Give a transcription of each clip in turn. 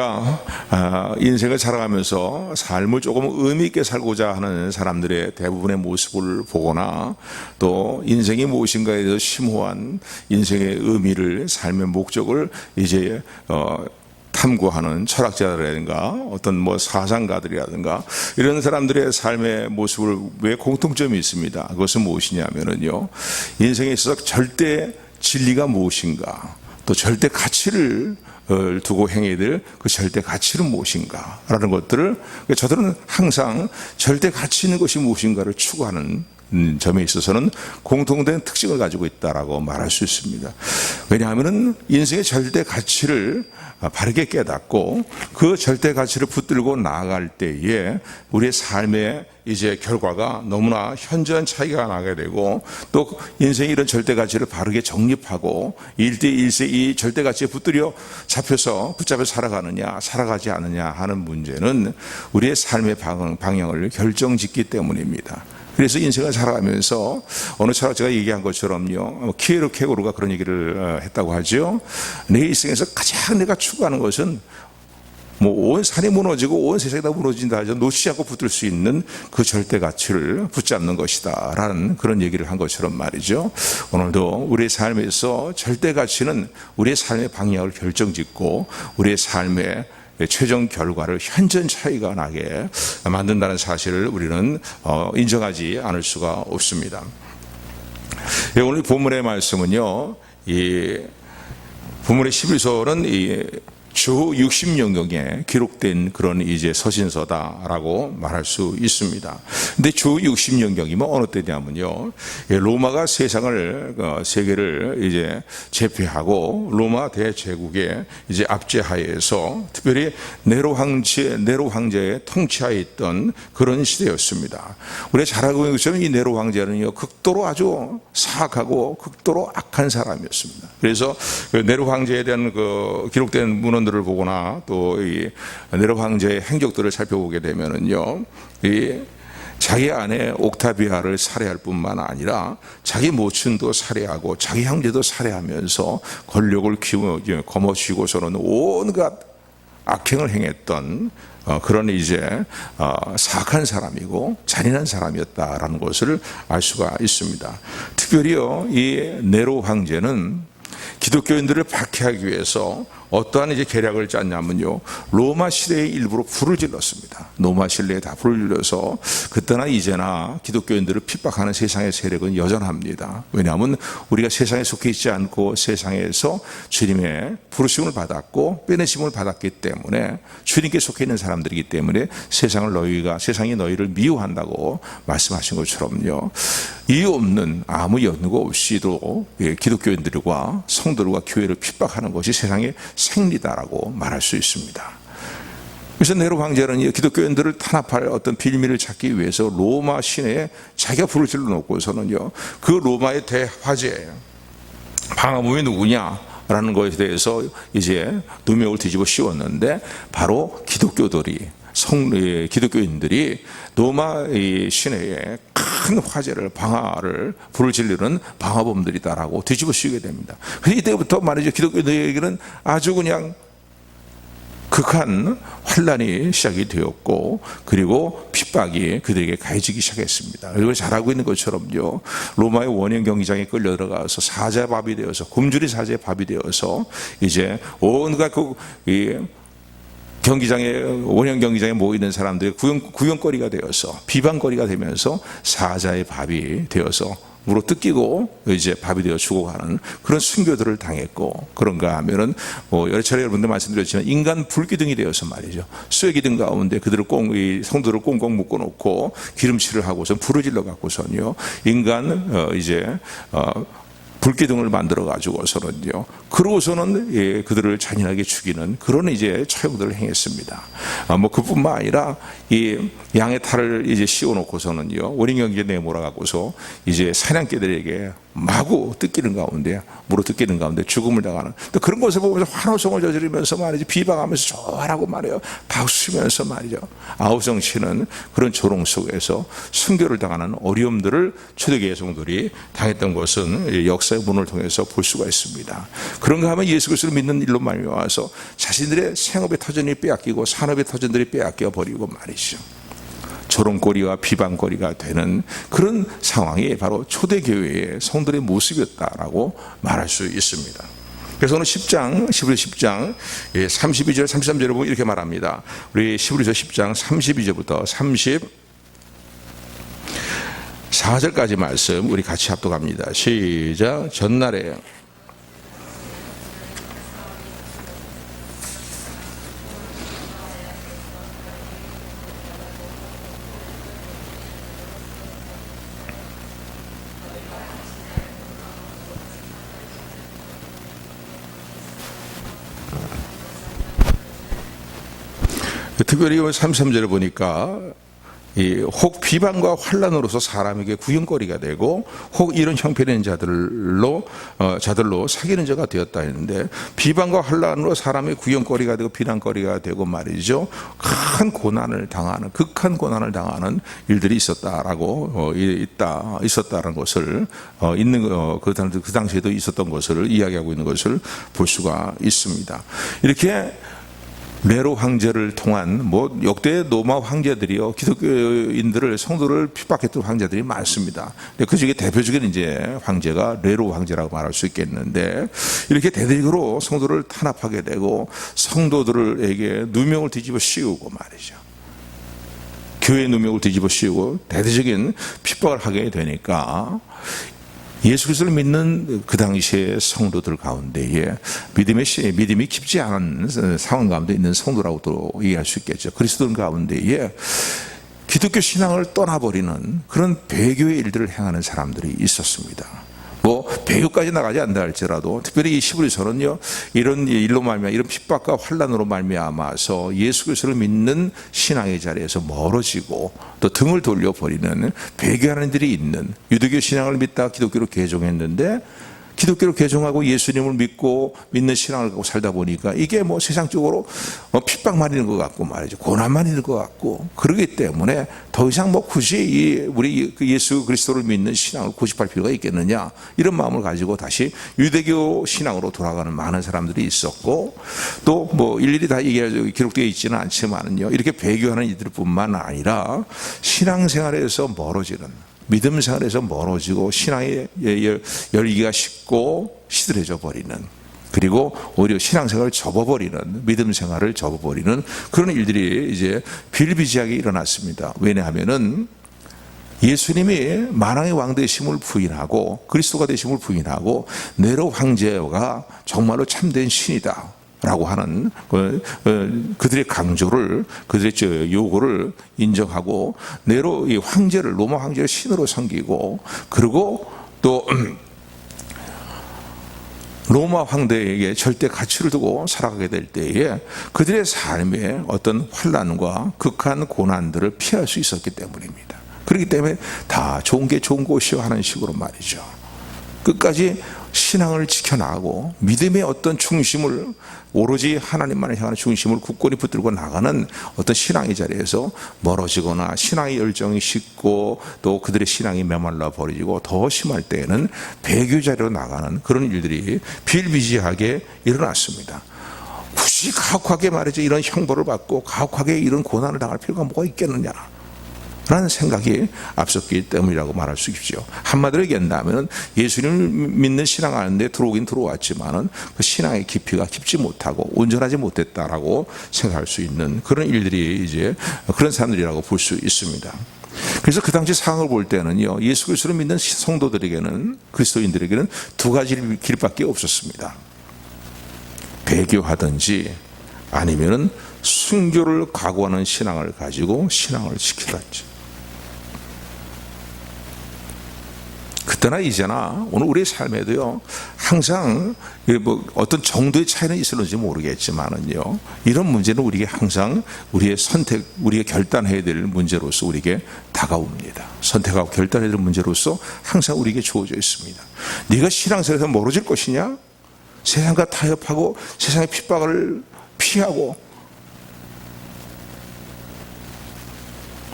우리가 인생을 살아가면서 삶을 조금 의미 있게 살고자 하는 사람들의 대부분의 모습을 보거나 또 인생이 무엇인가에 대해서 심오한 인생의 의미를, 삶의 목적을 이제 탐구하는 철학자들이라든가 어떤 사상가들이라든가 이런 사람들의 삶의 모습을 왜 공통점이 있습니다. 그것은 무엇이냐면요, 인생에 있어서 절대 진리가 무엇인가, 또 절대 가치를 두고 행해야 될 그 절대 가치는 무엇인가 라는 것들을, 저들은 항상 절대 가치 있는 것이 무엇인가를 추구하는 점에 있어서는 공통된 특징을 가지고 있다라고 말할 수 있습니다. 왜냐하면 인생의 절대 가치를 바르게 깨닫고 그 절대 가치를 붙들고 나아갈 때에 우리의 삶의 이제 결과가 너무나 현저한 차이가 나게 되고, 또 인생의 이런 절대 가치를 바르게 정립하고 일대일세 이 절대 가치에 붙잡혀 살아가느냐 살아가지 않느냐 하는 문제는 우리의 삶의 방향을 결정짓기 때문입니다. 그래서 인생을 살아가면서 어느 철학자가 얘기한 것처럼요, 키에르케고르가 그런 얘기를 했다고 하죠. 내 인생에서 가장 내가 추구하는 것은 온 산이 무너지고 온 세상이 다 무너진다 하죠, 놓치지 않고 붙들 수 있는 그 절대 가치를 붙잡는 것이다 라는 그런 얘기를 한 것처럼 말이죠. 오늘도 우리의 삶에서 절대 가치는 우리의 삶의 방향을 결정짓고 우리의 삶의 최종 결과를 현저한 차이가 나게 만든다는 사실을 우리는 인정하지 않을 수가 없습니다. 오늘 본문의 말씀은요, 이 본문의 11절은 주 60년경에 기록된 그런 이제 서신서다라고 말할 수 있습니다. 근데 주 60년경이면 어느 때냐면요, 로마가 세계를 이제 제패하고 로마 대제국의 이제 압제하에서 특별히 네로 황제의 통치하에 있던 그런 시대였습니다. 우리가 잘 알고 있는 것처럼 이 네로 황제는요, 극도로 아주 사악하고 극도로 악한 사람이었습니다. 그래서 그 네로 황제에 대한 그 기록된 문헌들을 보거나 또 이 네로 황제의 행적들을 살펴보게 되면은요, 이 자기 아내 옥타비아를 살해할 뿐만 아니라 자기 모친도 살해하고 자기 형제도 살해하면서 권력을 거머쥐고서는 온갖 악행을 행했던 그런 이제 사악한 사람이고 잔인한 사람이었다라는 것을 알 수가 있습니다. 특별히요, 이 네로 황제는 기독교인들을 박해하기 위해서 어떠한 이제 계략을 짰냐면요, 로마 시내에 일부러 불을 질렀습니다. 로마 시내에 다 불을 질러서 그때나 이제나 기독교인들을 핍박하는 세상의 세력은 여전합니다. 왜냐하면 우리가 세상에 속해 있지 않고 세상에서 주님의 부르심을 받았고 빼내심을 받았기 때문에, 주님께 속해 있는 사람들이기 때문에 세상이 너희를 미워한다고 말씀하신 것처럼요, 이유 없는 아무 연고 없이도 기독교인들과 성도들과 교회를 핍박하는 것이 세상의 생리다라고 말할 수 있습니다. 그래서 네로 황제는 기독교인들을 탄압할 어떤 빌미를 찾기 위해서 로마 시내에 자기가 불을 질러 놓고서는요, 그 로마의 대화제 방어범이 누구냐라는 것에 대해서 이제 누명을 뒤집어 씌웠는데, 바로 기독교인들이 로마 시내에 큰 화재를 불을 지르는 방화범들이다라고 뒤집어 씌우게 됩니다. 그래서 이때부터 말이죠, 기독교인들에게는 아주 그냥 극한 환란이 시작이 되었고, 그리고 핍박이 그들에게 가해지기 시작했습니다. 그리고 잘 알고 있는 것처럼요, 로마의 원형 경기장에 끌려 들어가서 사자의 밥이 되어서, 굶주린 사자의 밥이 되어서 이제 온갖 원형 경기장에 모이는 사람들의 구경거리가 되어서, 비방거리가 되면서 사자의 밥이 되어서 물어 뜯기고 이제 밥이 되어 죽어가는 그런 순교들을 당했고, 그런가 하면은 여러 차례 여러분들 말씀드렸지만 인간 불기둥이 되어서 말이죠, 쇠기둥 가운데 성도들을 꽁꽁 묶어놓고 기름칠을 하고선 불을 질러 갖고선요, 인간 불기둥을 만들어 가지고서는요, 그러고서는 그들을 잔인하게 죽이는 그런 이제 처형들을 행했습니다. 그뿐만 아니라 이 양의 탈을 이제 씌워 놓고서는요, 원인경기에 내몰아 갖고서 이제 사냥개들에게 마구 뜯기는 가운데, 물어 뜯기는 가운데 죽음을 당하는, 또 그런 것을 보면서 환호성을 저지르면서 말이죠, 비방하면서 좋아라고 말해요. 박수치면서 말이죠. 아우성치는 그런 조롱 속에서 순교를 당하는 어려움들을 초대교회 성도들이 당했던 것은 역사의 문을 통해서 볼 수가 있습니다. 그런가 하면 예수 그리스도를 믿는 일로 말미암아서 자신들의 생업의 터전이 빼앗기고 산업의 터전들이 빼앗겨 버리고 말이죠, 조롱거리와 비방거리가 되는 그런 상황이 바로 초대교회의 성도의 모습이었다라고 말할 수 있습니다. 그래서 오늘 10장, 10장 32절, 33절을 보면 이렇게 말합니다. 우리 11절 10장 32절부터 34절까지 말씀 우리 같이 합독합니다. 시작. 전날에 특별히 33절을 보니까 혹 비방과 환난으로서 사람에게 구경거리가 되고 혹 이런 형편의 자들로 사귀는 자가 되었다 했는데, 비방과 환난으로 사람의 구경거리가 되고 비난거리가 되고 말이죠, 큰 고난을 당하는, 극한 고난을 당하는 일들이 있었다라고 있었다는 것을 그 당시에도 있었던 것을 이야기하고 있는 것을 볼 수가 있습니다. 이렇게 네로 황제를 통한 역대 로마 황제들이요, 기독교인들을, 성도를 핍박했던 황제들이 많습니다. 근데 그 중에 대표적인 이제 황제가 네로 황제라고 말할 수 있겠는데, 이렇게 대대적으로 성도를 탄압하게 되고 성도들에게 누명을 뒤집어 씌우고 말이죠, 교회 누명을 뒤집어 씌우고 대대적인 핍박을 하게 되니까 예수 그리스도를 믿는 그 당시의 성도들 가운데에 믿음이 깊지 않은 상황 가운데 있는 성도라고도 얘기할 수 있겠죠. 그리스도인 가운데에 기독교 신앙을 떠나버리는 그런 배교의 일들을 행하는 사람들이 있었습니다. 배교까지 나가지 않는다 할지라도 특별히 이 히브리서는요, 이런 일로 말미암아, 이런 핍박과 환난으로 말미암아서 예수 그리스도를 믿는 신앙의 자리에서 멀어지고 또 등을 돌려버리는 배교하는 일들이 있는, 유대교 신앙을 믿다가 기독교로 개종했는데 기독교를 개종하고 예수님을 믿는 신앙을 갖고 살다 보니까 이게 세상적으로 핍박만 있는 것 같고 말이죠, 고난만 있는 것 같고, 그러기 때문에 더 이상 굳이 우리 예수 그리스도를 믿는 신앙을 고집할 필요가 있겠느냐, 이런 마음을 가지고 다시 유대교 신앙으로 돌아가는 많은 사람들이 있었고, 또 일일이 다 기록되어 있지는 않지만요, 이렇게 배교하는 이들뿐만 아니라 신앙생활에서 멀어지는, 믿음 생활에서 멀어지고 신앙의 열기가 식고 시들해져 버리는, 그리고 오히려 신앙생활을 접어버리는, 믿음 생활을 접어버리는 그런 일들이 이제 비일비재하게 일어났습니다. 왜냐하면은 예수님이 만왕의 왕 되심을 부인하고 그리스도가 되심을 부인하고 네로 황제가 정말로 참된 신이다 라고 하는 그들의 강조를, 그들의 요구를 인정하고 네로 이 황제를, 로마 황제를 신으로 섬기고, 그리고 또 로마 황제에게 절대 가치를 두고 살아가게 될 때에 그들의 삶에 어떤 환난과 극한 고난들을 피할 수 있었기 때문입니다. 그렇기 때문에 다 좋은 게 좋은 곳이요 하는 식으로 말이죠, 끝까지 신앙을 지켜나가고 믿음의 어떤 중심을, 오로지 하나님만을 향하는 중심을 굳건히 붙들고 나가는 어떤 신앙의 자리에서 멀어지거나 신앙의 열정이 식고 또 그들의 신앙이 메말라 버리고 더 심할 때에는 배교 자리로 나가는 그런 일들이 비일비재하게 일어났습니다. 굳이 가혹하게 말이죠, 이런 형벌을 받고 가혹하게 이런 고난을 당할 필요가 뭐가 있겠느냐 라는 생각이 앞섰기 때문이라고 말할 수 있죠. 한마디로 얘기한다면 예수님을 믿는 신앙 안에 들어오긴 들어왔지만은 그 신앙의 깊이가 깊지 못하고 온전하지 못했다라고 생각할 수 있는 그런 일들이 이제 그런 사람들이라고 볼 수 있습니다. 그래서 그 당시 상황을 볼 때는요, 예수 그리스도를 믿는 성도들에게는, 그리스도인들에게는 두 가지 길밖에 없었습니다. 배교하든지 아니면은 순교를 각오하는 신앙을 가지고 신앙을 지키든지. 그때나 이제나 오늘 우리의 삶에도요, 항상 어떤 정도의 차이는 있을는지 모르겠지만은요, 이런 문제는 우리에게 항상 우리의 선택, 우리가 결단해야 될 문제로서 우리에게 다가옵니다. 선택하고 결단해야 될 문제로서 항상 우리에게 주어져 있습니다. 네가 신앙생활에서 멀어질 것이냐? 세상과 타협하고 세상의 핍박을 피하고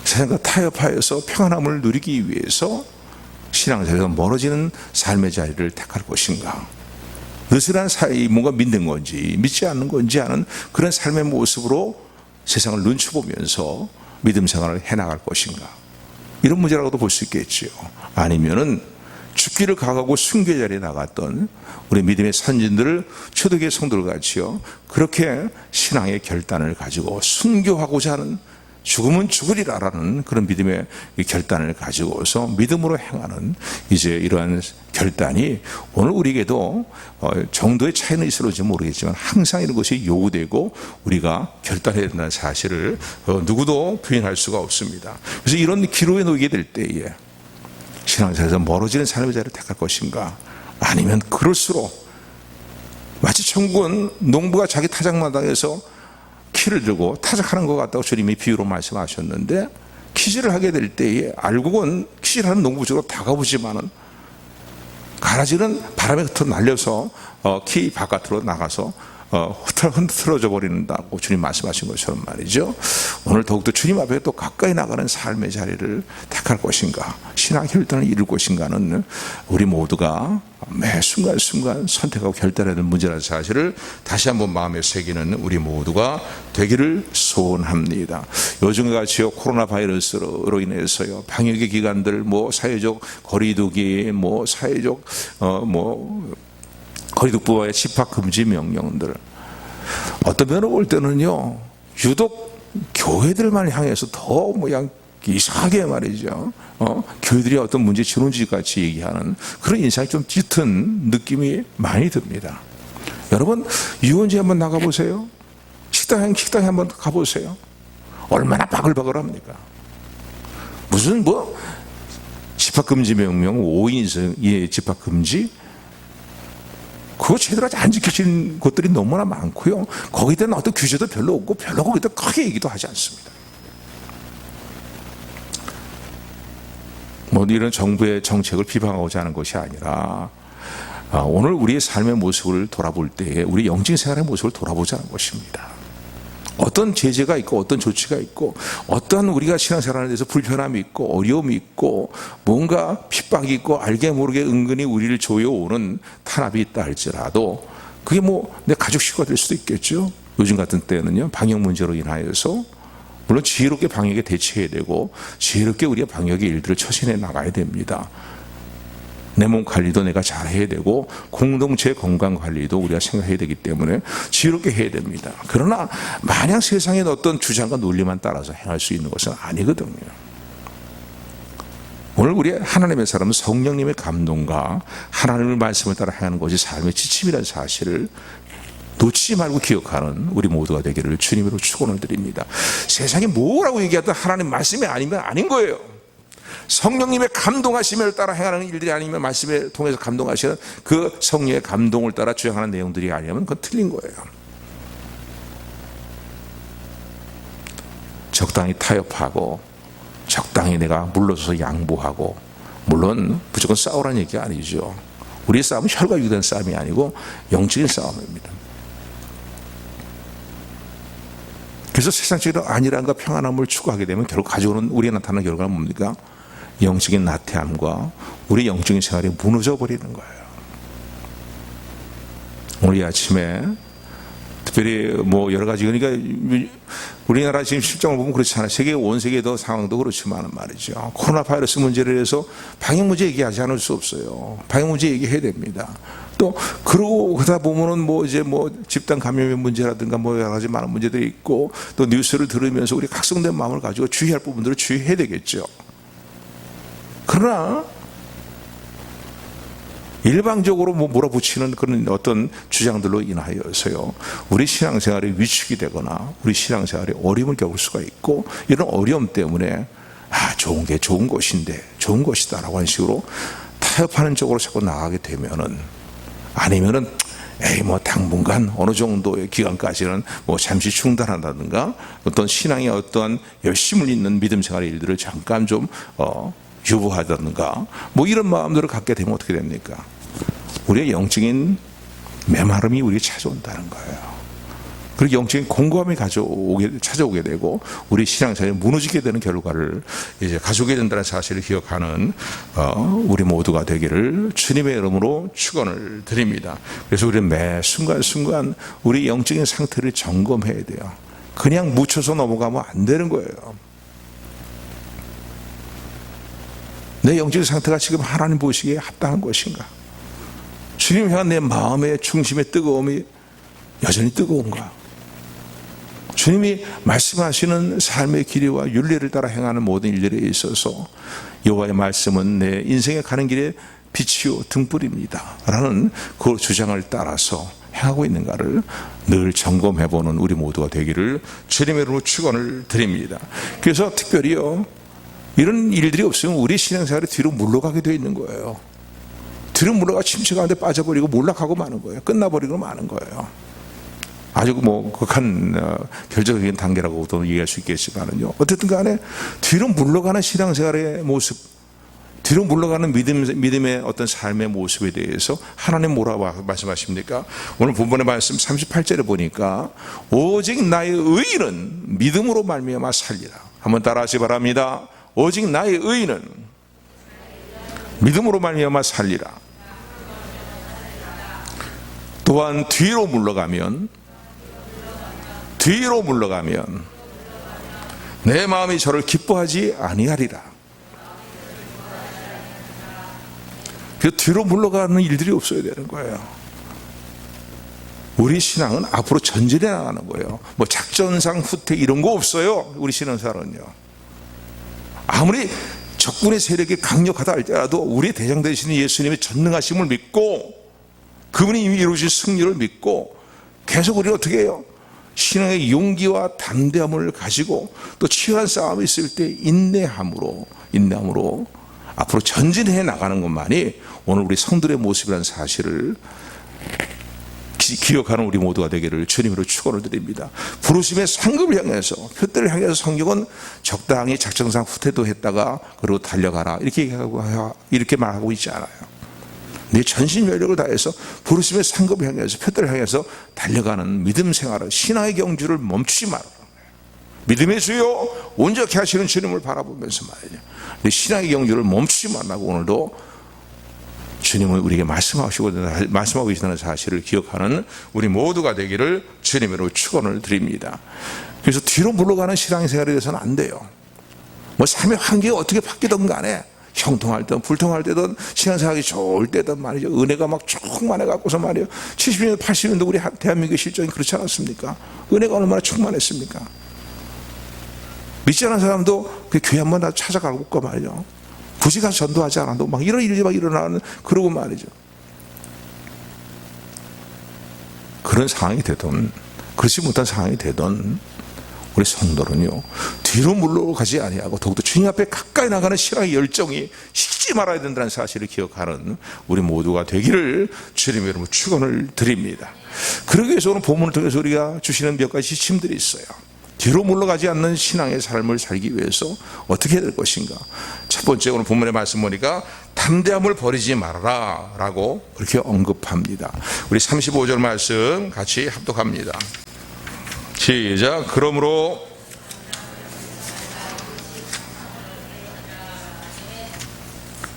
세상과 타협하여서 평안함을 누리기 위해서 신앙생활에서 멀어지는 삶의 자리를 택할 것인가? 느슨한 사이 뭔가 믿는 건지 믿지 않는 건지 하는 그런 삶의 모습으로 세상을 눈치 보면서 믿음 생활을 해나갈 것인가? 이런 문제라고도 볼 수 있겠지요. 아니면은 죽기를 각하고 순교 자리에 나갔던 우리 믿음의 선진들을 초대교회 성도들 같이요, 그렇게 신앙의 결단을 가지고 순교하고자 하는, 죽으면 죽으리라라는 그런 믿음의 결단을 가지고서 믿음으로 행하는 이제 이러한 결단이 오늘 우리에게도 정도의 차이는 있을지 모르겠지만 항상 이런 것이 요구되고 우리가 결단해야 된다는 사실을 누구도 부인할 수가 없습니다. 그래서 이런 기로에 놓이게 될 때에 신앙생활에서 멀어지는 삶의 자리를 택할 것인가, 아니면 그럴수록 마치 천국은 농부가 자기 타작마당에서 키를 들고 타작하는 것 같다고 주님이 비유로 말씀하셨는데, 키질을 하게 될 때에 알고는 키질하는 농부 쪽으로 다가오지만은 가라지는 바람에 흩어 날려서 키 바깥으로 나가서 흐트러져 버린다고 주님 말씀하신 것처럼 말이죠. 오늘 더욱더 주님 앞에 또 가까이 나가는 삶의 자리를 택할 것인가, 신앙 결단을 이룰 것인가는 우리 모두가 매 순간순간 선택하고 결단해야 되는 문제라는 사실을 다시 한번 마음에 새기는 우리 모두가 되기를 소원합니다. 요즘같이 코로나 바이러스로 인해서요, 방역의 기간들, 사회적 거리두기, 사회적 거리두기와의 집합 금지 명령들, 어떤 면으로 볼 때는요, 유독 교회들만 향해서 더 이상하게 말이죠, 교회들이 어떤 문제 지론지 같이 얘기하는 그런 인상이 좀 짙은 느낌이 많이 듭니다. 여러분, 유원지 한번 나가보세요. 식당에 한번 가보세요. 얼마나 바글바글합니까? 무슨 집합금지 명령, 5인 집합금지, 그거 제대로 안 지켜진 곳들이 너무나 많고요. 거기에 대한 어떤 규제도 별로 없고 별로 거기다 크게 얘기도 하지 않습니다. 이런 정부의 정책을 비방하고자 하는 것이 아니라 오늘 우리의 삶의 모습을 돌아볼 때에 우리 영적 생활의 모습을 돌아보자는 것입니다. 어떤 제재가 있고 어떤 조치가 있고 어떠한 우리가 신앙생활에 대해서 불편함이 있고 어려움이 있고 뭔가 핍박이 있고 알게 모르게 은근히 우리를 조여오는 탄압이 있다 할지라도 그게 내 가족 식구가 될 수도 있겠죠. 요즘 같은 때는요, 방역 문제로 인하여서 물론 지혜롭게 방역에 대처해야 되고 지혜롭게 우리가 방역의 일들을 처신해 나가야 됩니다. 내 몸 관리도 내가 잘 해야 되고 공동체 건강 관리도 우리가 생각해야 되기 때문에 지혜롭게 해야 됩니다. 그러나 마냥 세상의 어떤 주장과 논리만 따라서 행할 수 있는 것은 아니거든요. 오늘 우리 하나님의 사람은 성령님의 감동과 하나님의 말씀을 따라 행하는 것이 삶의 지침이라는 사실을 놓치지 말고 기억하는 우리 모두가 되기를 주님으로 축원을 드립니다. 세상이 뭐라고 얘기하든 하나님 말씀이 아니면 아닌 거예요. 성령님의 감동하심을 따라 행하는 일들이 아니면 말씀을 통해서 감동하시는 그 성령의 감동을 따라 주장하는 내용들이 아니면 그건 틀린 거예요. 적당히 타협하고 적당히 내가 물러서서 양보하고, 물론 무조건 싸우라는 얘기가 아니죠. 우리의 싸움은 혈과 육된 싸움이 아니고 영적인 싸움입니다. 그래서 세상적인 안일함과 평안함을 추구하게 되면 결국 가져오는 우리에 나타나는 결과는 뭡니까? 영적인 나태함과 우리 영적인 생활이 무너져 버리는 거예요. 오늘 이 아침에 특별히 여러 가지, 그러니까 우리나라 지금 실정을 보면 그렇지 않아요. 온 세계도 상황도 그렇지만 말이죠. 코로나 바이러스 문제를 해서 방역 문제 얘기하지 않을 수 없어요. 방역 문제 얘기해야 됩니다. 또 그러다 보면은 집단 감염의 문제라든가 여러 가지 많은 문제들이 있고, 또 뉴스를 들으면서 우리 각성된 마음을 가지고 주의할 부분들을 주의해야 되겠죠. 그러나 일방적으로 몰아붙이는 그런 어떤 주장들로 인하여서요, 우리 신앙생활이 위축이 되거나 우리 신앙생활에 어려움을 겪을 수가 있고, 이런 어려움 때문에 좋은 게 좋은 것인데 좋은 것이다라고 하는 식으로 타협하는 쪽으로 자꾸 나가게 되면은, 아니면은 당분간 어느 정도의 기간까지는 잠시 중단한다든가 어떤 신앙의 어떤 열심을 잇는 믿음 생활의 일들을 잠깐 좀 유보하다든가 이런 마음들을 갖게 되면 어떻게 됩니까? 우리의 영적인 메마름이 우리에게 찾아온다는 거예요. 그리고 영적인 공고함이 찾아오게 되고 우리 신앙생활이 무너지게 되는 결과를 이제 가져오게 된다는 사실을 기억하는 우리 모두가 되기를 주님의 이름으로 축원을 드립니다. 그래서 우리는 매 순간순간 우리 영적인 상태를 점검해야 돼요. 그냥 묻혀서 넘어가면 안 되는 거예요. 내 영적인 상태가 지금 하나님 보시기에 합당한 것인가? 주님 향한 내 마음의 중심의 뜨거움이 여전히 뜨거운가? 주님이 말씀하시는 삶의 길이와 윤리를 따라 행하는 모든 일들에 있어서 여호와의 말씀은 내 인생에 가는 길에 빛이요 등불입니다 라는 그 주장을 따라서 행하고 있는가를 늘 점검해보는 우리 모두가 되기를 주님의 이름으로 축원을 드립니다. 그래서 특별히요, 이런 일들이 없으면 우리 신앙생활이 뒤로 물러가게 되어 있는 거예요. 뒤로 물러가 침체 가운데 빠져버리고 몰락하고 마는 거예요. 끝나버리고 마는 거예요. 아주 극한 결정적인 단계라고도 얘기할 수 있겠지만요. 어쨌든 간에 뒤로 물러가는 신앙생활의 모습, 뒤로 물러가는 믿음의 어떤 삶의 모습에 대해서 하나님 뭐라고 말씀하십니까? 오늘 본문의 말씀 38절에 보니까 오직 나의 의인은 믿음으로 말미암아 살리라. 한번 따라하시 바랍니다. 오직 나의 의인은 믿음으로 말미암아 살리라. 또한 뒤로 물러가면 내 마음이 저를 기뻐하지 아니하리라. 그 뒤로 물러가는 일들이 없어야 되는 거예요. 우리 신앙은 앞으로 전진해 나가는 거예요. 작전상 후퇴 이런 거 없어요. 우리 신앙생활은요. 아무리 적군의 세력이 강력하다 할지라도 우리의 대장 되시는 예수님의 전능하심을 믿고 그분이 이미 이루어진 승리를 믿고 계속 우리는 어떻게 해요? 신앙의 용기와 담대함을 가지고 또 치열한 싸움이 있을 때 인내함으로 앞으로 전진해 나가는 것만이 오늘 우리 성들의 모습이라는 사실을 기억하는 우리 모두가 되기를 주님으로 축원을 드립니다. 부르심의 상급을 향해서, 표대를 향해서 성경은 적당히 작정상 후퇴도 했다가 그리고 달려가라 이렇게 말하고 있지 않아요. 내 전신 열력을 다해서 부르심의 상급을 향해서, 표대를 향해서 달려가는 믿음 생활을, 신앙의 경주를 멈추지 말아라. 믿음의 주요 온전케 하시는 주님을 바라보면서 말이죠. 내 신앙의 경주를 멈추지 말라고 오늘도 주님은 우리에게 말씀하고 계시다는 사실을 기억하는 우리 모두가 되기를 주님으로 축원을 드립니다. 그래서 뒤로 물러가는 신앙생활에 대해서는 안 돼요. 삶의 환경이 어떻게 바뀌든 간에 형통할 때든 불통할 때든 신앙생활이 좋을 때든 말이죠. 은혜가 막 충만해 갖고서 말이에요. 70년 80년도 우리 대한민국의 실정이 그렇지 않았습니까? 은혜가 얼마나 충만했습니까? 믿지 않은 사람도 그 교회 한번 다 찾아가고 말이죠. 굳이 가서 전도하지 않아도 막 이런 일이 막 일어나는, 그러고 말이죠. 그런 상황이 되던, 그렇지 못한 상황이 되던 우리 성도는요, 뒤로 물러가지 아니하고 더욱더 주님 앞에 가까이 나가는 신앙의 열정이 식지 말아야 된다는 사실을 기억하는 우리 모두가 되기를 주님의 이름으로 축원을 드립니다. 그러기 위해서 오늘 본문을 통해서 우리가 주시는 몇 가지 지침들이 있어요. 뒤로 물러가지 않는 신앙의 삶을 살기 위해서 어떻게 해야 될 것인가. 첫 번째, 오늘 본문의 말씀 보니까 담대함을 버리지 말아라 라고 그렇게 언급합니다. 우리 35절 말씀 같이 합독합니다. 시작. 그러므로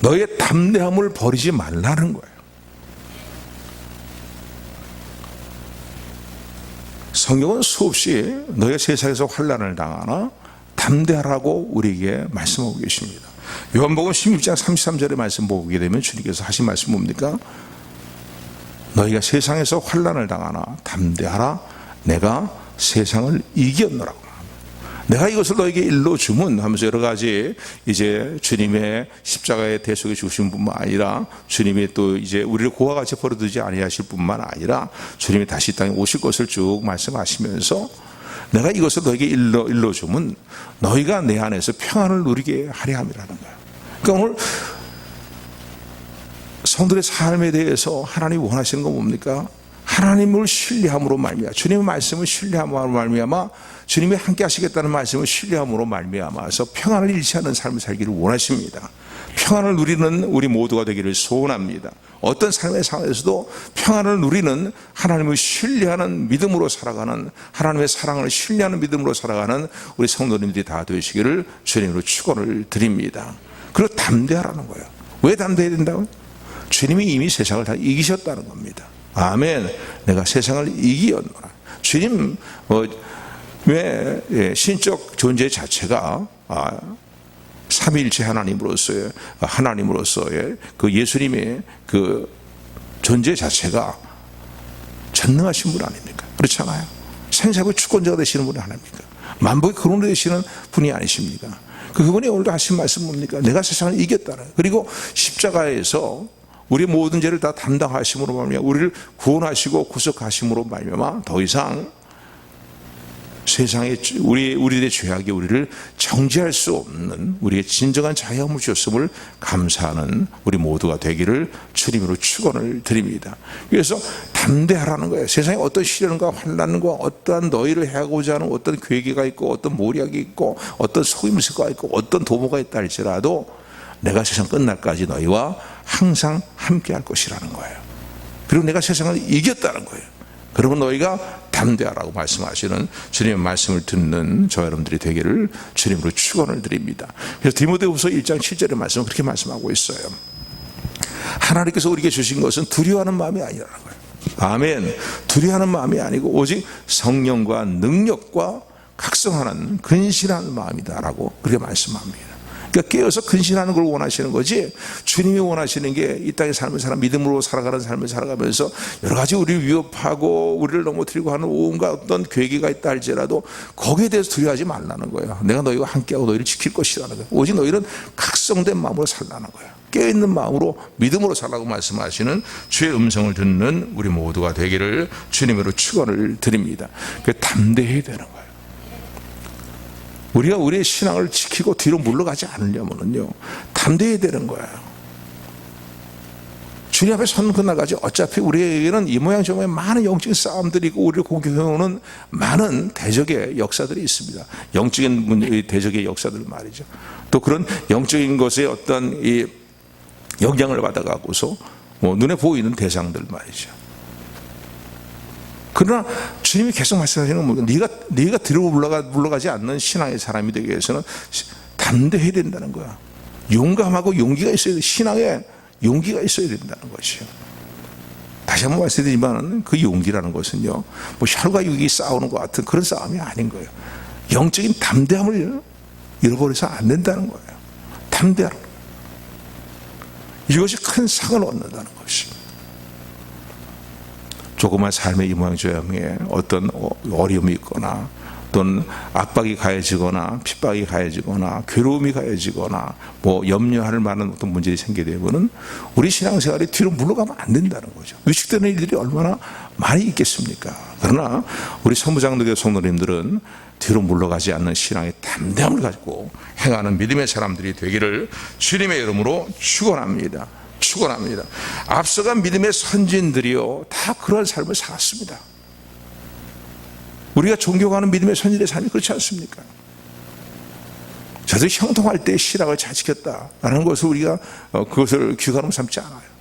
너의 담대함을 버리지 말라는 거예요. 성경은 수없이 너희가 세상에서 환난을 당하나 담대하라고 우리에게 말씀하고 계십니다. 요한복음 16장 33절의 말씀 보게 되면 주님께서 하신 말씀 뭡니까? 너희가 세상에서 환난을 당하나 담대하라, 내가 세상을 이겼노라고. 내가 이것을 너에게 일러주면 하면서 여러 가지 이제 주님의 십자가의 대속에 주신 뿐만 아니라 주님이 또 이제 우리를 고와 같이 버려두지 아니하실 뿐만 아니라 주님이 다시 이 땅에 오실 것을 쭉 말씀하시면서 내가 이것을 너에게 일러주면 너희가 내 안에서 평안을 누리게 하려 함이라는 거예요. 그러니까 오늘 성들의 삶에 대해서 하나님이 원하시는 건 뭡니까? 하나님을 신뢰함으로 말미암아, 주님의 말씀을 신뢰함으로 말미암아, 주님이 함께 하시겠다는 말씀을 신뢰함으로 말미암아서 평안을 잃지 않는 삶을 살기를 원하십니다. 평안을 누리는 우리 모두가 되기를 소원합니다. 어떤 삶의 상황에서도 평안을 누리는, 하나님을 신뢰하는 믿음으로 살아가는, 하나님의 사랑을 신뢰하는 믿음으로 살아가는 우리 성도님들이 다 되시기를 주님으로 축원을 드립니다. 그리고 담대하라는 거예요. 왜 담대해야 된다고요? 주님이 이미 세상을 다 이기셨다는 겁니다. 아멘. 내가 세상을 이기었노라. 주님 왜 신적 존재 자체가 삼위일체 하나님으로서의 그 예수님의 그 존재 자체가 전능하신 분 아닙니까? 그렇잖아요. 생사의 주권자가 되시는 분이 아닙니까? 만복의 근원이 되시는 분이 아니십니까? 그분이 오늘도 하신 말씀 뭡니까? 내가 세상을 이겼다는. 그리고 십자가에서 우리의 모든 죄를 다 담당하심으로 말미암아 우리를 구원하시고 구속하심으로 말미암아 더 이상 세상에 우리들의 죄악이 우리를 정죄할 수 없는 우리의 진정한 자유함을 주셨음을 감사하는 우리 모두가 되기를 주님으로 축원을 드립니다. 그래서 담대하라는 거예요. 세상에 어떤 시련과 환난과 어떠한 너희를 해하고자 하는 어떤 괴계가 있고 어떤 모략이 있고 어떤 속임수가 있고 어떤 도모가 있다 할지라도 내가 세상 끝날까지 너희와 항상 함께 할 것이라는 거예요. 그리고 내가 세상을 이겼다는 거예요. 그러면 너희가 담대하라고 말씀하시는 주님의 말씀을 듣는 저 여러분들이 되기를 주님으로 축원을 드립니다. 그래서 디모데후서 1장 7절의 말씀은 그렇게 말씀하고 있어요. 하나님께서 우리에게 주신 것은 두려워하는 마음이 아니라는 거예요. 아멘. 두려워하는 마음이 아니고 오직 성령과 능력과 각성하는 근신한 마음이다라고 그렇게 말씀합니다. 그러니까 깨어서 근신하는 걸 원하시는 거지, 주님이 원하시는 게 이 땅에 삶을 믿음으로 살아가는 삶을 살아가면서 여러 가지 우리를 위협하고 우리를 넘어뜨리고 하는 온갖 어떤 괴계가 있다 할지라도 거기에 대해서 두려워하지 말라는 거예요. 내가 너희와 함께하고 너희를 지킬 것이라는 거예요. 오직 너희는 각성된 마음으로 살라는 거예요. 깨어있는 마음으로 믿음으로 살라고 말씀하시는 주의 음성을 듣는 우리 모두가 되기를 주님으로 축원을 드립니다. 담대해야 되는 거예요. 우리가 우리의 신앙을 지키고 뒤로 물러가지 않으려면요, 담대해야 되는 거예요. 주님 앞에 서는 그날까지 어차피 우리에게는 이 모양 저 모양 많은 영적인 싸움들이 있고 우리를 공격해오는 많은 대적의 역사들이 있습니다. 영적인 대적의 역사들 말이죠. 또 그런 영적인 것에 어떤 이 영향을 받아가고서 눈에 보이는 대상들 말이죠. 그러나 주님이 계속 말씀하시는 건 네가 뒤로 물러가지 않는 신앙의 사람이 되기 위해서는 담대해야 된다는 거야. 용감하고 용기가 있어야 돼. 신앙에 용기가 있어야 된다는 것이요. 다시 한번 말씀드리지만 그 용기라는 것은요, 혈과 육이 싸우는 것 같은 그런 싸움이 아닌 거예요. 영적인 담대함을 잃어버려서 안 된다는 거예요. 담대함. 이것이 큰 상을 얻는다는 것입니다. 조그만 삶의 이 모양 저 모양에 어떤 어려움이 있거나 또는 압박이 가해지거나 핍박이 가해지거나 괴로움이 가해지거나 염려할 만한 어떤 문제가 생기게 되면은 우리 신앙생활이 뒤로 물러가면 안 된다는 거죠. 위축되는 일들이 얼마나 많이 있겠습니까? 그러나 우리 선부장들과 성도님들은 뒤로 물러가지 않는 신앙의 담대함을 가지고 행하는 믿음의 사람들이 되기를 주님의 이름으로 축원합니다. 축원합니다. 앞서간 믿음의 선진들이요, 다 그런 삶을 살았습니다. 우리가 존경하는 믿음의 선진의 삶이 그렇지 않습니까? 저들 형통할 때 신앙을 잘 지켰다라는 것을 우리가 그것을 귀감으로 삼지 않아요.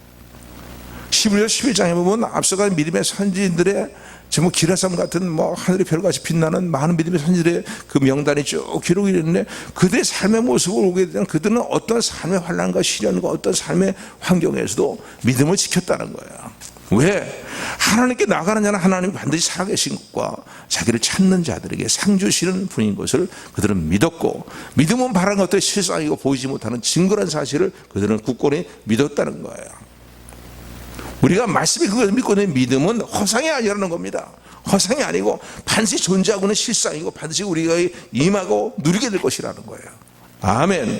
11절 11장에 보면 앞서간 믿음의 선진들의 정말 기라삼 같은 하늘의 별같이 빛나는 많은 믿음의 선진들의 그 명단이 쭉 기록이 됐는데, 그들의 삶의 모습을 보게 되면 그들은 어떤 삶의 환난과 시련과 어떤 삶의 환경에서도 믿음을 지켰다는 거예요. 왜? 하나님께 나가는 자는 하나님이 반드시 살아계신 것과 자기를 찾는 자들에게 상 주시는 분인 것을 그들은 믿었고, 믿음은 바라는 것들이 실상이고 보이지 못하는 증거란 사실을 그들은 굳건히 믿었다는 거예요. 우리가 말씀이 그것을 믿고 있는 믿음은 허상이 아니라는 겁니다. 허상이 아니고 반드시 존재하고 있는 실상이고 반드시 우리가 임하고 누리게 될 것이라는 거예요. 아멘.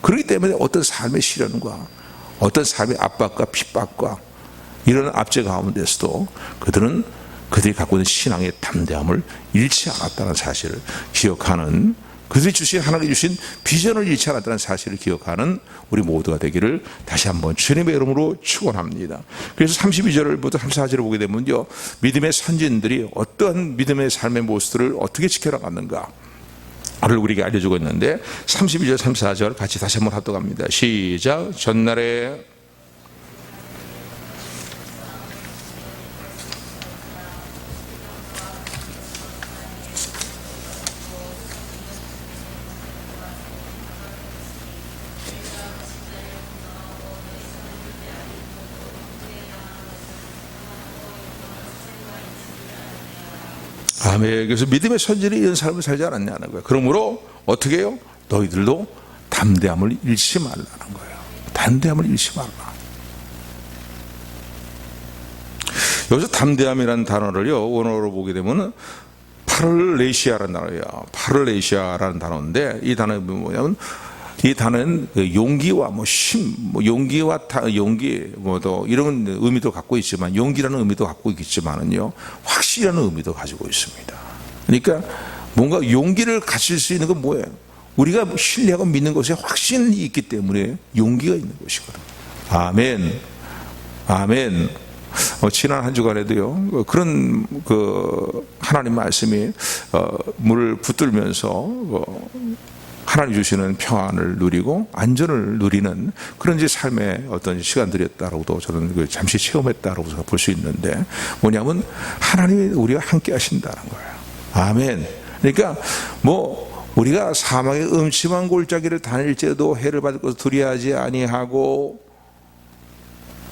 그렇기 때문에 어떤 삶의 시련과 어떤 삶의 압박과 핍박과 이런 압제 가운데서도 그들이 갖고 있는 신앙의 담대함을 잃지 않았다는 사실을 기억하는 그들이 주신 하나님이 주신 비전을 잃지 않았다는 사실을 기억하는 우리 모두가 되기를 다시 한번 주님의 이름으로 축원합니다. 그래서 32절부터 34절을 보게 되면요, 믿음의 선진들이 어떤 믿음의 삶의 모습들을 어떻게 지켜나갔는가 를 우리에게 알려주고 있는데, 32절 34절 같이 다시 한번 합독합니다. 시작. 전날에 아멘. 그래서 믿음의 선진이 이런 삶을 살지 않았냐는 거예요. 그러므로 어떻게 해요? 너희들도 담대함을 잃지 말라는 거예요. 담대함을 잃지 말라. 여기서 담대함이라는 단어를요, 원어로 보게 되면 파를레시아라는 단어예요. 파를레시아라는 단어인데, 이 단어는 뭐냐면, 이 단어는 용기와 용기와 용기 또 이런 의미도 갖고 있지만, 용기라는 의미도 갖고 있겠지만은요, 확실이라는 의미도 가지고 있습니다. 그러니까 뭔가 용기를 가질 수 있는 건 뭐예요? 우리가 신뢰하고 믿는 것에 확신이 있기 때문에 용기가 있는 것이거든요. 아멘. 아멘. 지난 한 주간에도요, 그런 하나님 말씀이 물을 붙들면서 하나님 주시는 평안을 누리고 안전을 누리는 그런 이제 삶의 어떤 시간들이었다라고도 저는 잠시 체험했다라고 볼 수 있는데, 뭐냐면 하나님이 우리와 함께 하신다는 거예요. 아멘. 그러니까 우리가 사망의 음침한 골짜기를 다닐지라도 해를 받을 것을 두려워하지 아니하고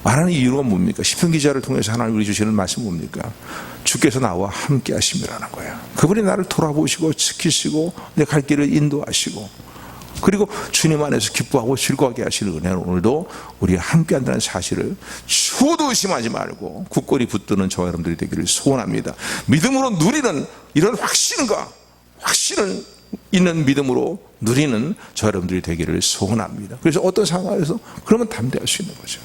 말하는 이유가 뭡니까? 시편 기자를 통해서 하나님 우리 주시는 말씀이 뭡니까? 주께서 나와 함께 하심이라는 거예요. 그분이 나를 돌아보시고 지키시고 내 갈 길을 인도하시고, 그리고 주님 안에서 기뻐하고 즐거워하게 하시는 은혜는 오늘도 우리가 함께 한다는 사실을 추호도 의심하지 말고 굳건히 붙드는 저와 여러분들이 되기를 소원합니다. 믿음으로 누리는 이런 확신을 있는 믿음으로 누리는 저와 여러분들이 되기를 소원합니다. 그래서 어떤 상황에서 그러면 담대할 수 있는 거죠.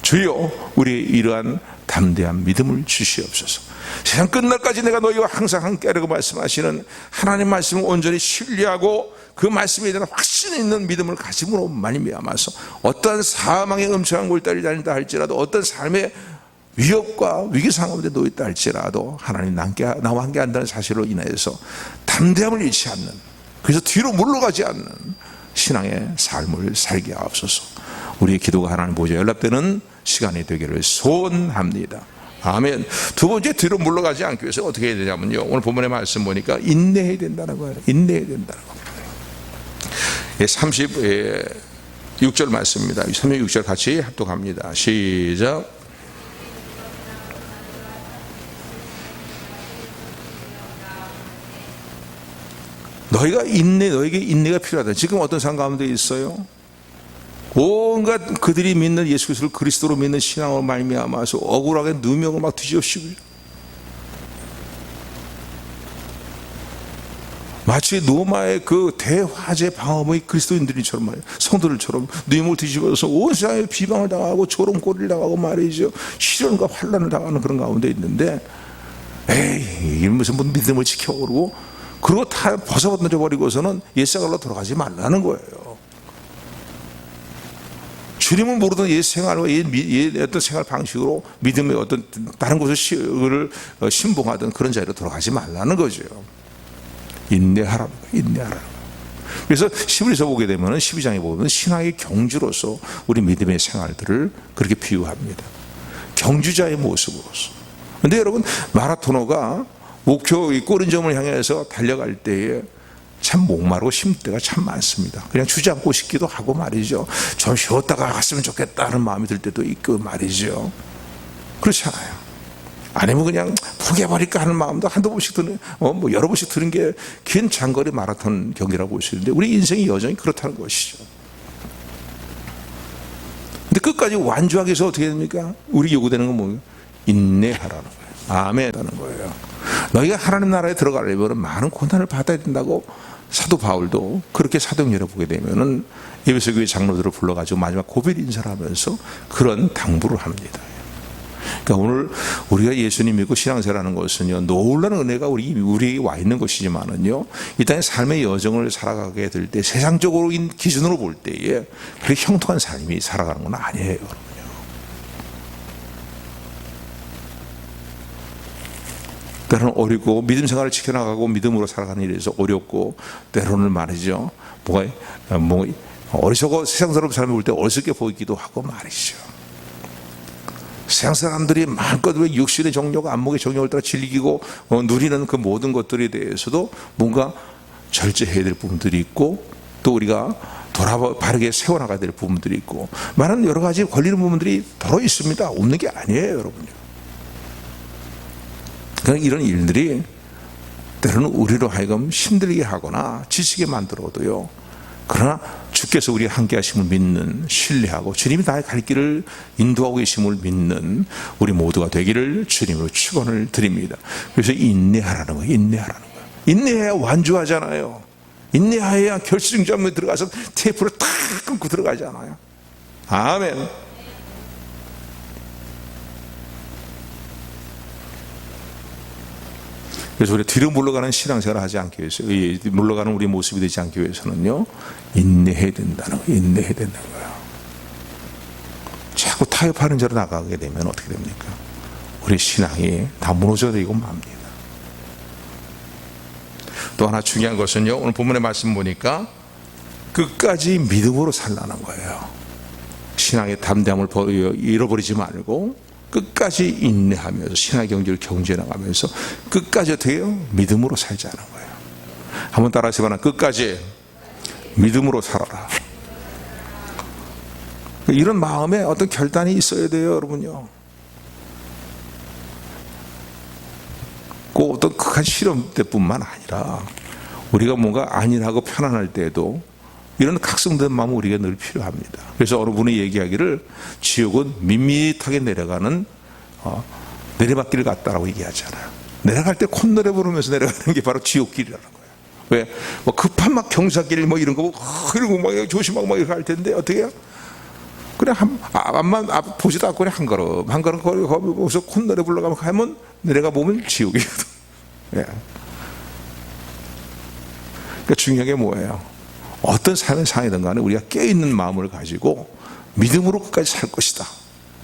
주여, 우리 이러한 담대한 믿음을 주시옵소서. 세상 끝날까지 내가 너희와 항상 함께하라고 말씀하시는 하나님 말씀을 온전히 신뢰하고 그 말씀에 대한 확신 있는 믿음을 가짐으로 말미암아서 어떠한 사망의 음침한 골짜기를 다닌다 할지라도, 어떤 삶의 위협과 위기 상황에 놓였다 할지라도 하나님 나와 함께 한다는 사실로 인해서 담대함을 잃지 않는, 그래서 뒤로 물러가지 않는 신앙의 삶을 살게 하옵소서. 우리의 기도가 하나님 보좌에 연락되는 시간이 되기를 소원합니다. 아멘. 두 번째, 뒤로 물러가지 않기 위해서 어떻게 해야 되냐면요, 오늘 본문의 말씀 보니까 인내해야 된다는 거예요. 인내해야 된다는 거예요. 36절 말씀입니다. 36절 같이 합독합니다. 시작. 너에게 인내가 필요하다. 지금 어떤 상황 가운데 있어요? 온갖 그들이 믿는 예수 그리스도를 그리스도로 믿는 신앙으로 말미암아서 억울하게 누명을 막 뒤집으시고, 마치 노마의 그 대화재 방어의 그리스도인들처럼 말이에요. 성도들처럼 누명을 뒤집어서 온 세상에 비방을 당하고 조롱거리를 당하고 말이죠, 시련과 환난을 당하는 그런 가운데 있는데, 에이, 이 무슨 믿음을 지켜 그러고 다 벗어던져 버리고서는 옛생활로 돌아가지 말라는 거예요. 주님을 모르던 옛 생활과 옛 어떤 생활 방식으로 믿음의 어떤 다른 곳을 신봉하던 그런 자리로 돌아가지 말라는 거죠. 인내하라는 거예요. 그래서 시브리서 보게 되면 12장에 보면 신앙의 경주로서 우리 믿음의 생활들을 그렇게 비유합니다. 경주자의 모습으로서. 그런데 여러분, 마라토너가 목표 이 꼬린점을 향해서 달려갈 때에 참 목마르고 힘들 때가 참 많습니다. 그냥 주저앉고 싶기도 하고 말이죠. 좀 쉬었다가 갔으면 좋겠다는 마음이 들 때도 있고 말이죠. 그렇잖아요. 아니면 그냥 포기해버릴까 하는 마음도 한두 번씩 드는, 여러 번씩 드는 게 긴 장거리 마라톤 경기라고 볼 수 있는데, 우리 인생이 여전히 그렇다는 것이죠. 근데 끝까지 완주하기 위해서 어떻게 됩니까? 우리 요구되는 건 뭐예요? 인내하라는 거예요. 아멘 하는 거예요. 너희가 하나님 나라에 들어가려면 많은 고난을 받아야 된다고 사도 바울도 그렇게 사도행전을 보게 되면은 에베소 교회 장로들을 불러가지고 마지막 고별 인사를 하면서 그런 당부를 합니다. 그러니까 오늘 우리가 예수님 믿고 신앙생활하는 것은요, 놀라운 은혜가 우리에게 와 있는 것이지만은요, 이 땅의 삶의 여정을 살아가게 될 때 세상적으로 기준으로 볼 때에 그렇게 형통한 삶이 살아가는 건 아니에요, 여러분요. 때로는 어렵고 믿음 생활을 지켜나가고 믿음으로 살아가는 일에서 어렵고, 때로는 말이죠, 어리석어 세상사람 삶을 볼 때 어리석게 보이기도 하고 말이죠. 세상 사람들이 마음껏 육신의 정욕, 안목의 정욕을 따라 즐기고 누리는 그 모든 것들에 대해서도 뭔가 절제해야 될 부분들이 있고, 또 우리가 바르게 세워나가야 될 부분들이 있고, 많은 여러 가지 걸리는 부분들이 더러 있습니다. 없는 게 아니에요, 여러분요. 그러니까 이런 일들이 때로는 우리로 하여금 힘들게 하거나 지치게 만들어도요, 그러나 주께서 우리 함께 하심을 믿는, 신뢰하고 주님이 나의 갈 길을 인도하고 계심을 믿는 우리 모두가 되기를 주님으로 축원을 드립니다. 그래서 인내하라는 거예요. 인내하라는 거예요. 인내해야 완주하잖아요. 인내해야 결승점에 들어가서 테이프를 탁 끊고 들어가잖아요. 아멘. 그래서 우리 뒤로 물러가는 신앙생활을 하지 않기 위해서, 물러가는 우리 모습이 되지 않기 위해서는요, 인내해야 된다는 거예요. 인내해야 된다는 거예요. 자꾸 타협하는 자로 나가게 되면 어떻게 됩니까? 우리 신앙이 다 무너져버리고 맙니다. 또 하나 중요한 것은요, 오늘 본문의 말씀 보니까 끝까지 믿음으로 살라는 거예요. 신앙의 담대함을 잃어버리지 말고 끝까지 인내하면서 신앙의 경지를 경주해 나가면서 끝까지 어떻게 해요? 믿음으로 살자는 거예요. 한번 따라하시거나, 끝까지 믿음으로 살아라. 이런 마음에 어떤 결단이 있어야 돼요, 여러분요. 꼭 어떤 극한 실험 때뿐만 아니라 우리가 뭔가 안일하고 편안할 때에도 이런 각성된 마음은 우리가 늘 필요합니다. 그래서 어느 분이 얘기하기를, 지옥은 밋밋하게 내려가는 내리막길 같다라고 얘기하잖아요. 내려갈 때 콧노래 부르면서 내려가는 게 바로 지옥길이라는 거예요. 왜? 급한 막 경사길 이런 거 이러고 막 조심하고 막 이렇게 할 텐데 어떻게 해요? 그냥 앞만 보지도 않고 그냥 한 걸음 거기서 콧노래 불러가면 가면 내려가 보면 지옥이거든. 예. 그러니까 중요한 게 뭐예요? 어떤 삶의 상황이든 간에 우리가 깨어있는 마음을 가지고 믿음으로 끝까지 살 것이다,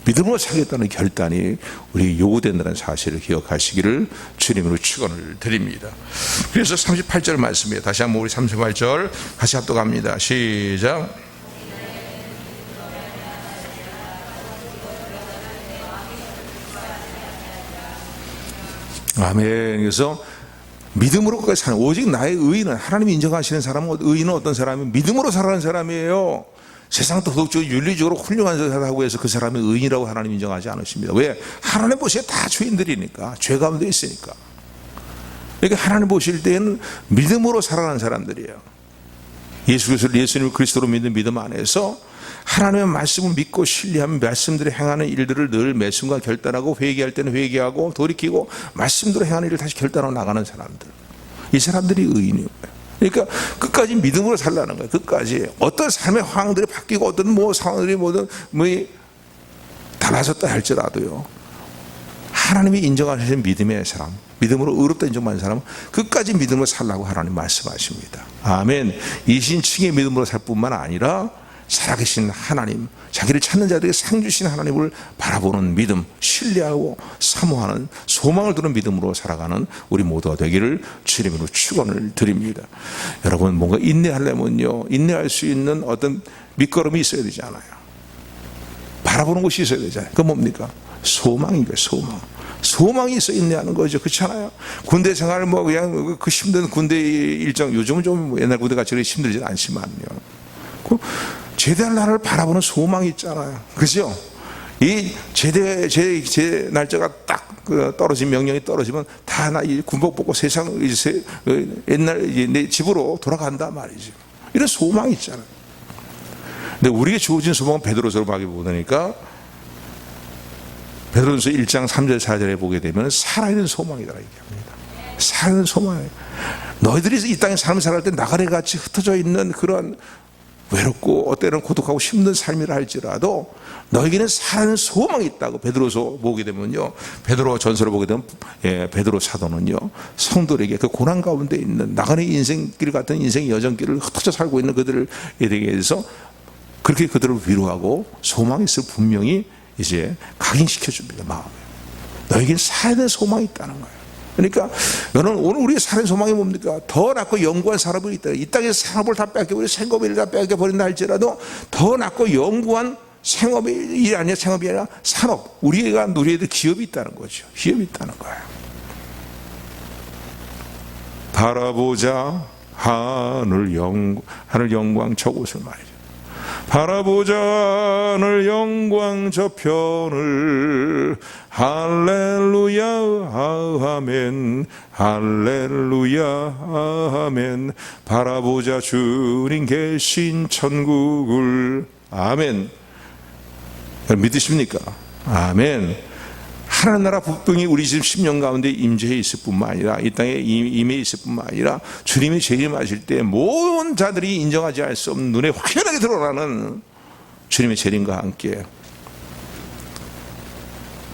믿음으로 살겠다는 결단이 우리에게 요구된다는 사실을 기억하시기를 주님으로 축원을 드립니다. 그래서 38절 말씀이에요. 다시 한번 우리 38절 같이 합독합니다. 시작. 아멘. 그래서 믿음으로 끝까지 사는, 오직 나의 의인은, 하나님이 인정하시는 사람은, 의인은 어떤 사람이 믿음으로 살아가는 사람이에요. 세상 도덕적으로 윤리적으로 훌륭한 사람이라고 해서 그 사람이 의인이라고 하나님 인정하지 않으십니다. 왜? 하나님 보시기에 다 죄인들이니까, 죄 가운데 있으니까. 그러니까 하나님 보실 때는 믿음으로 살아가는 사람들이에요. 예수님 그리스도로 믿는 믿음 안에서 하나님의 말씀을 믿고 신뢰하면 말씀대로 행하는 일들을 늘 매 순간 결단하고, 회개할 때는 회개하고 돌이키고 말씀대로 행하는 일을 다시 결단하고 나가는 사람들, 이 사람들이 의인이에요. 그러니까 끝까지 믿음으로 살라는 거예요. 끝까지 어떤 삶의 상황들이 바뀌고 어떤 상황들이 달라졌다 할지라도요, 하나님이 인정하시는 믿음의 사람, 믿음으로 의롭다 인정받는 사람은 끝까지 믿음으로 살라고 하나님 말씀하십니다. 아멘. 이신칭의 믿음으로 살 뿐만 아니라 살아계신 하나님, 자기를 찾는 자들에게 상 주신 하나님을 바라보는 믿음, 신뢰하고 사모하는 소망을 두는 믿음으로 살아가는 우리 모두가 되기를 주님으로 축원을 드립니다. 여러분, 뭔가 인내하려면요, 인내할 수 있는 어떤 밑거름이 있어야 되잖아요. 바라보는 것이 있어야 되잖아요. 그건 뭡니까? 소망입니다. 소망이 있어 인내하는 거죠. 그렇잖아요. 군대 생활 그냥 그 힘든 군대 일정, 요즘은 좀 옛날 군대 같이 힘들지 않지만요, 제대할 날을 바라보는 소망이 있잖아요. 그죠? 이 제 날짜가 딱 떨어진, 명령이 떨어지면 다 나 이 군복 벗고 세상 옛날 내 집으로 돌아간다 말이죠. 이런 소망이 있잖아요. 근데 우리에게 주어진 소망은 베드로서로 보니까 베드로전서 1장 3절 4절에 보게 되면 살아있는 소망이라고 얘기합니다. 살아있는 소망이에요. 너희들이 이 땅에 삶을 살아갈 때 나가래같이 흩어져 있는 그런 외롭고 때로는 고독하고 힘든 삶이라 할지라도 너에게는 사는 소망이 있다고 베드로서 보게 되면요, 베드로 전서를 보게 되면 베드로 사도는요 성도들에게 그 고난 가운데 있는 나간의 인생길 같은 인생의 여정길을 흩어져 살고 있는 그들에 대해서 그렇게 그들을 위로하고 소망이 있을 분명히 이제 각인시켜 줍니다. 마음에 너에게는 살아야 소망이 있다는 거예요. 그러니까 여러분, 오늘 우리의 살아야 소망이 뭡니까? 더 낫고 영구한 산업이 있다. 이 땅에서 산업을 다 뺏겨버리고 생업을 다 뺏겨버린다 할지라도 더 낫고 영구한 생업이 일이 아니라 생업이 아니라 산업, 우리가 누려야 될 기업이 있다는 거죠. 기업이 있다는 거예요. 바라보자 하늘 영광 저곳을 말이죠. 바라보자 하늘 영광 저편을 할렐루야 아멘 할렐루야 아멘. 바라보자 주님 계신 천국을. 아멘. 믿으십니까? 아멘. 하나님 나라 부흥이 우리 지금 10년 가운데 임재해 있을 뿐만 아니라 이 땅에 임해 있을 뿐만 아니라 주님이 재림하실 때 모든 자들이 인정하지 할 수 없는 눈에 확연하게 드러나는 주님의 재림과 함께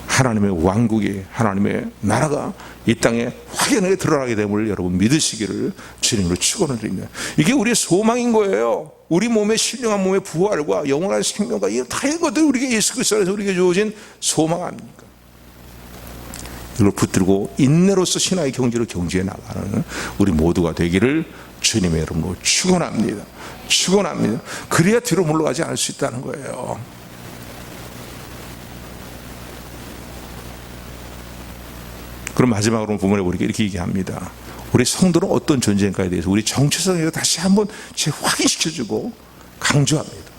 하나님의 왕국이, 하나님의 나라가 이 땅에 확연하게 드러나게 됨을 여러분 믿으시기를 주님으로 축원을 드립니다. 이게 우리의 소망인 거예요. 우리 몸의 신령한 몸의 부활과 영원한 생명과 이 다른 것들이 우리에게 예수 그리스도 안에서 우리에게 주어진 소망 아닙니까? 이걸 붙들고 인내로서 신앙의 경지로 경지해 나가는 우리 모두가 되기를 주님의 이름으로 축원합니다. 축원합니다. 그래야 뒤로 물러가지 않을 수 있다는 거예요. 그럼 마지막으로 부모님 우리에게 이렇게 얘기합니다. 우리 성도는 어떤 존재인가에 대해서 우리 정체성에 다시 한번 확인시켜주고 강조합니다.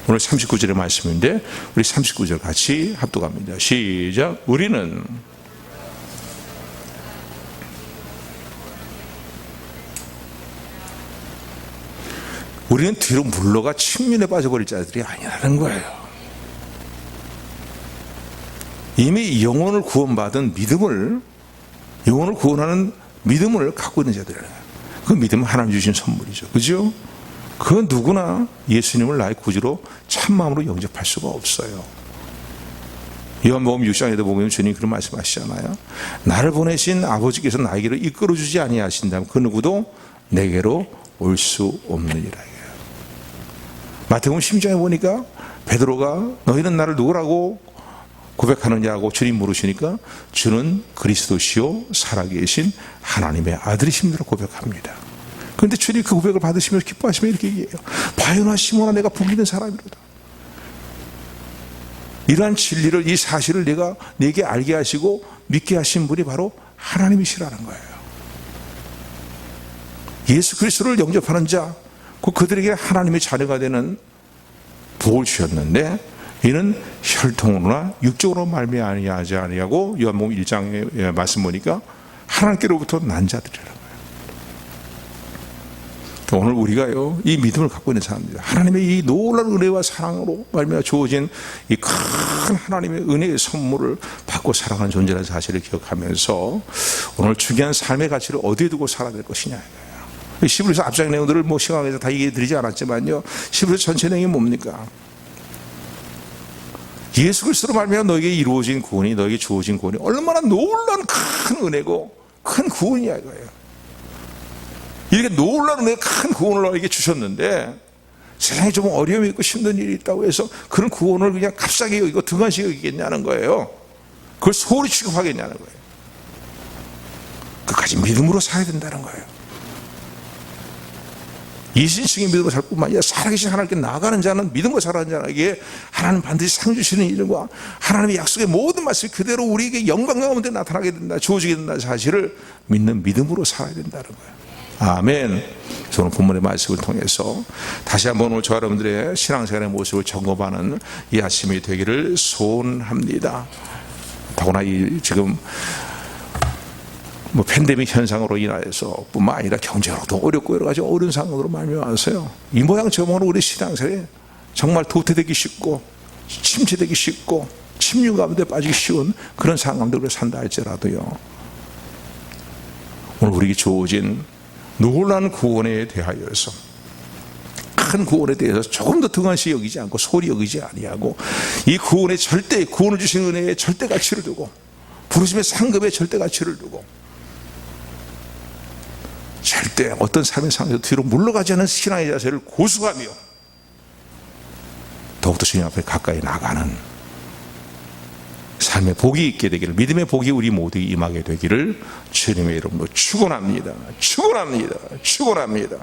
오늘 39절의 말씀인데 우리 39절 같이 합독합니다. 시작. 우리는 뒤로 물러가 측면에 빠져버릴 자들이 아니라는 거예요. 이미 영혼을 구원받은 믿음을, 영혼을 구원하는 믿음을 갖고 있는 자들이에요. 그 믿음은 하나님 주신 선물이죠. 그죠? 그 누구나 예수님을 나의 구주로 참마음으로 영접할 수가 없어요. 요한복음 6장에도 보면 주님이 그런 말씀하시잖아요. 나를 보내신 아버지께서 나에게로 이끌어주지 아니하신다면 그 누구도 내게로 올 수 없느니라. 마태복음 10장에 보니까 베드로가 너희는 나를 누구라고 고백하느냐고 주님 물으시니까 주는 그리스도시요 살아계신 하나님의 아들이심으로 고백합니다. 그런데 주님 그 고백을 받으시면서 기뻐하시며 이렇게 얘기해요. 바요나 시몬아 내가 복 있는 사람이로다. 이러한 진리를, 이 사실을 내게 알게 하시고 믿게 하신 분이 바로 하나님이시라는 거예요. 예수 그리스도를 영접하는 자, 그들에게 하나님의 자녀가 되는 복을 주셨는데 이는 혈통으로나 육적으로 말미암지 아니하고 요한복음 1장의 말씀 보니까 하나님께로부터 난 자들이라는 거예요. 오늘 우리가요 이 믿음을 갖고 있는 사람입니다. 하나님의 이 놀라운 은혜와 사랑으로 말미암아 주어진 이 큰 하나님의 은혜의 선물을 받고 살아가는 존재라는 사실을 기억하면서 오늘 중요한 삶의 가치를 어디에 두고 살아야 될 것이냐. 히브리서 앞장 내용들을 시간에서 다 얘기해 드리지 않았지만요, 히브리서 전체 내용이 뭡니까? 예수 그리스도로 말미암아 너에게 이루어진 구원이, 너에게 주어진 구원이 얼마나 놀라운 큰 은혜고 큰 구원이야 이거예요. 이렇게 놀라운 은혜, 큰 구원을 너에게 주셨는데 세상에 좀 어려움이 있고 힘든 일이 있다고 해서 그런 구원을 그냥 값싸게 여기고 등한시 여기겠냐는 거예요. 그걸 소홀히 취급하겠냐는 거예요. 끝까지 믿음으로 살아야 된다는 거예요. 이신층의 믿음으로 살 뿐만 아니라 살아계신 하나님께 나아가는 자는, 믿음으로 살아가는 자에게 하나님 반드시 상 주시는 일과 하나님의 약속의 모든 말씀이 그대로 우리에게 영광 가운데 나타나게 된다, 주어지게 된다는 사실을 믿는 믿음으로 살아야 된다는 거예요. 아멘. 저는 본문의 말씀을 통해서 다시 한번 오늘 저 여러분들의 신앙생활의 모습을 점검하는 이 아침이 되기를 소원합니다. 더구나 지금 팬데믹 현상으로 인하여서 뿐만 아니라 경제로도 어렵고 여러 가지 어려운 상황으로 말미암아서요, 이 모양 저 모양으로 우리 신앙생활에 정말 도태되기 쉽고 침체되기 쉽고 침륜 가운데 빠지기 쉬운 그런 상황 가운데 산다 할지라도요, 오늘 우리에게 주어진 놀라운 구원에 대하여서 큰 구원에 대해서 조금 더 등한시 여기지 않고 소리 여기지 아니하고 이 구원에 절대 구원을 주신 은혜에 절대 가치를 두고 부르심의 상급에 절대 가치를 두고 절대 어떤 삶의 상황에서 뒤로 물러가지 않은 신앙의 자세를 고수하며 더욱더 주님 앞에 가까이 나가는 삶의 복이 있게 되기를, 믿음의 복이 우리 모두에 임하게 되기를 주님의 이름으로 축원합니다. 축원합니다. 축원합니다.